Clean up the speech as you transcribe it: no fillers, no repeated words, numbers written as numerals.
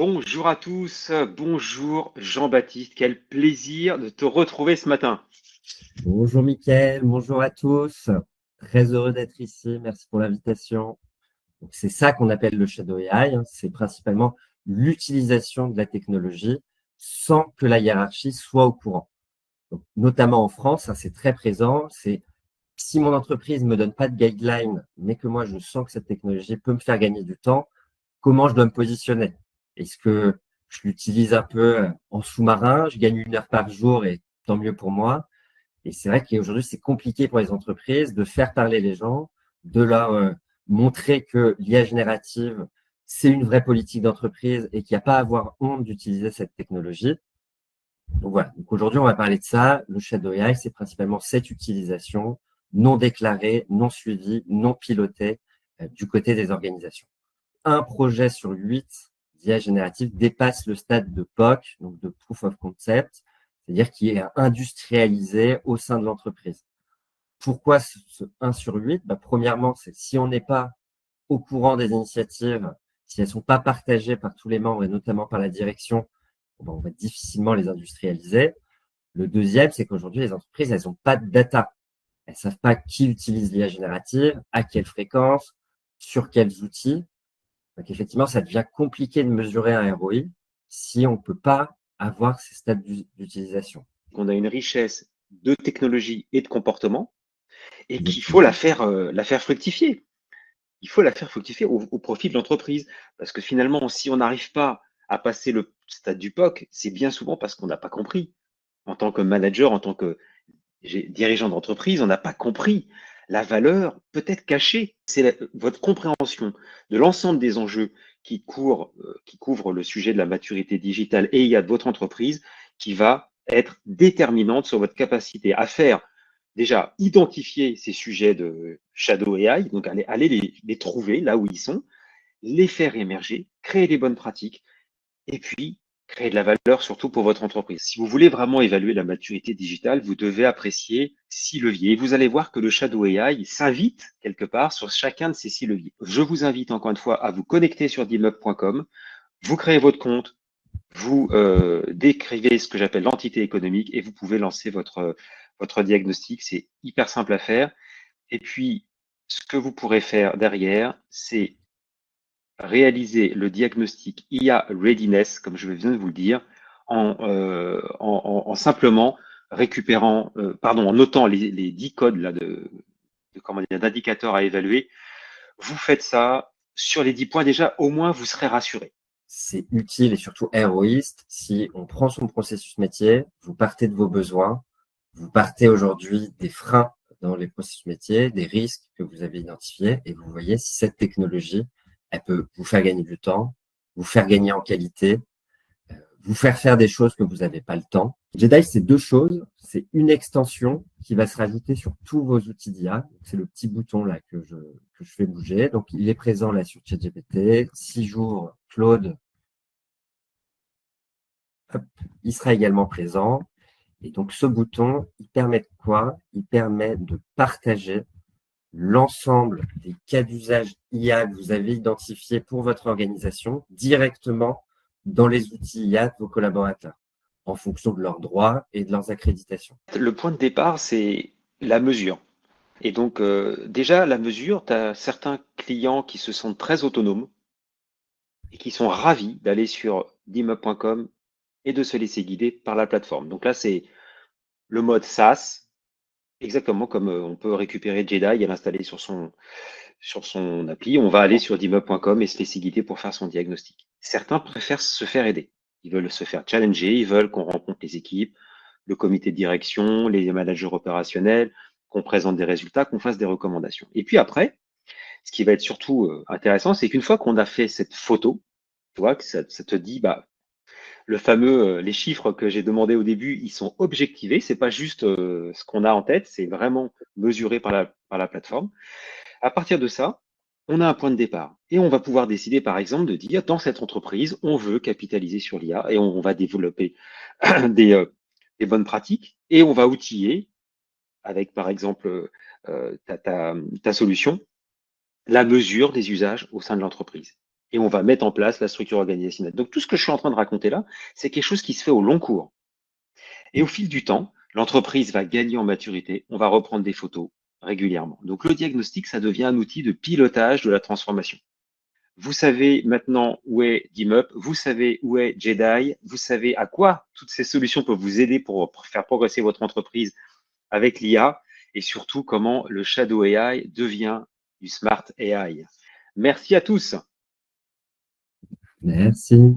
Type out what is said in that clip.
Bonjour à tous, bonjour Jean-Baptiste, quel plaisir de te retrouver ce matin. Bonjour Mickaël, bonjour à tous. Très heureux d'être ici. Merci pour l'invitation. Donc, c'est ça qu'on appelle le Shadow AI, hein. C'est principalement l'utilisation de la technologie sans que la hiérarchie soit au courant. Donc, notamment en France, hein, c'est très présent. C'est si mon entreprise me donne pas de guideline, mais que moi je sens que cette technologie peut me faire gagner du temps, comment je dois me positionner? Est-ce que je l'utilise un peu en sous-marin, je gagne 1 heure par jour et tant mieux pour moi? Et c'est vrai qu'aujourd'hui, c'est compliqué pour les entreprises de faire parler les gens, de leur montrer que l'IA générative, c'est une vraie politique d'entreprise et qu'il n'y a pas à avoir honte d'utiliser cette technologie. Donc voilà. Donc aujourd'hui, on va parler de ça. Le Shadow AI, c'est principalement cette utilisation non déclarée, non suivie, non pilotée du côté des organisations. Un projet sur 8 d'IA générative dépasse le stade de POC, donc de Proof of Concept, c'est-à-dire qui est industrialisé au sein de l'entreprise. Pourquoi ce 1 sur 8? Premièrement, c'est si on n'est pas au courant des initiatives, si elles ne sont pas partagées par tous les membres et notamment par la direction, on va difficilement les industrialiser. Le deuxième, c'est qu'aujourd'hui, les entreprises, elles n'ont pas de data. Elles ne savent pas qui utilise l'IA générative, à quelle fréquence, sur quels outils. Donc effectivement, ça devient compliqué de mesurer un ROI si on ne peut pas avoir ces stades d'utilisation. On a une richesse de technologie et de comportement et qu'il faut Exactement. la faire fructifier. Il faut la faire fructifier au profit de l'entreprise. Parce que finalement, si on n'arrive pas à passer le stade du POC, c'est bien souvent parce qu'on n'a pas compris. En tant que manager, en tant que dirigeant d'entreprise, on n'a pas compris la valeur peut-être cachée. C'est votre compréhension de l'ensemble des enjeux qui couvrent le sujet de la maturité digitale et IA de votre entreprise qui va être déterminante sur votre capacité à faire déjà identifier ces sujets de Shadow AI, donc aller les trouver là où ils sont, les faire émerger, créer des bonnes pratiques et puis créer de la valeur surtout pour votre entreprise. Si vous voulez vraiment évaluer la maturité digitale, vous devez apprécier 6 leviers. Et vous allez voir que le Shadow AI s'invite quelque part sur chacun de ces 6 leviers. Je vous invite encore une fois à vous connecter sur dimup.com, vous créez votre compte, vous décrivez ce que j'appelle l'entité économique et vous pouvez lancer votre diagnostic. C'est hyper simple à faire. Et puis, ce que vous pourrez faire derrière, c'est réaliser le diagnostic IA Readiness, comme je viens de vous le dire, en simplement récupérant, pardon, en notant les 10 codes là, comment dire, d'indicateurs à évaluer. Vous faites ça sur les 10 points déjà, au moins vous serez rassuré. C'est utile et surtout héroïste si on prend son processus métier, vous partez de vos besoins, vous partez aujourd'hui des freins dans les processus métiers, des risques que vous avez identifiés et vous voyez si cette technologie, elle peut vous faire gagner du temps, vous faire gagner en qualité, vous faire faire des choses que vous n'avez pas le temps. Jedi, c'est deux choses. C'est une extension qui va se rajouter sur tous vos outils d'IA. C'est le petit bouton là que je fais bouger. Donc, il est présent là sur ChatGPT. 6 jours, Claude, hop, il sera également présent. Et donc, ce bouton, il permet de quoi? Il permet de partager l'ensemble des cas d'usage IA que vous avez identifiés pour votre organisation directement dans les outils IA de vos collaborateurs, en fonction de leurs droits et de leurs accréditations. Le point de départ, c'est la mesure. Et donc, déjà, la mesure, tu as certains clients qui se sentent très autonomes et qui sont ravis d'aller sur dimup.com et de se laisser guider par la plateforme. Donc là, c'est le mode SaaS, exactement comme on peut récupérer Jedi et l'installer sur son appli. On va aller sur dimup.com et se laisser guider pour faire son diagnostic. Certains préfèrent se faire aider. Ils veulent se faire challenger, ils veulent qu'on rencontre les équipes, le comité de direction, les managers opérationnels, qu'on présente des résultats, qu'on fasse des recommandations. Et puis après, ce qui va être surtout intéressant, c'est qu'une fois qu'on a fait cette photo, tu vois, que ça te dit, bah, le fameux, les chiffres que j'ai demandé au début, ils sont objectivés. C'est pas juste ce qu'on a en tête, c'est vraiment mesuré par la plateforme. À partir de ça, on a un point de départ et on va pouvoir décider, par exemple, de dire dans cette entreprise, on veut capitaliser sur l'IA et on va développer des, euh, des bonnes pratiques et on va outiller avec, par exemple, ta solution, la mesure des usages au sein de l'entreprise. et on va mettre en place la structure organisationnelle. Donc tout ce que je suis en train de raconter là, c'est quelque chose qui se fait au long cours. Et au fil du temps, l'entreprise va gagner en maturité, on va reprendre des photos régulièrement. Donc le diagnostic, ça devient un outil de pilotage de la transformation. Vous savez maintenant où est DIMUP, vous savez où est Jedi, vous savez à quoi toutes ces solutions peuvent vous aider pour faire progresser votre entreprise avec l'IA et surtout comment le Shadow AI devient du Smart AI. Merci à tous. Merci.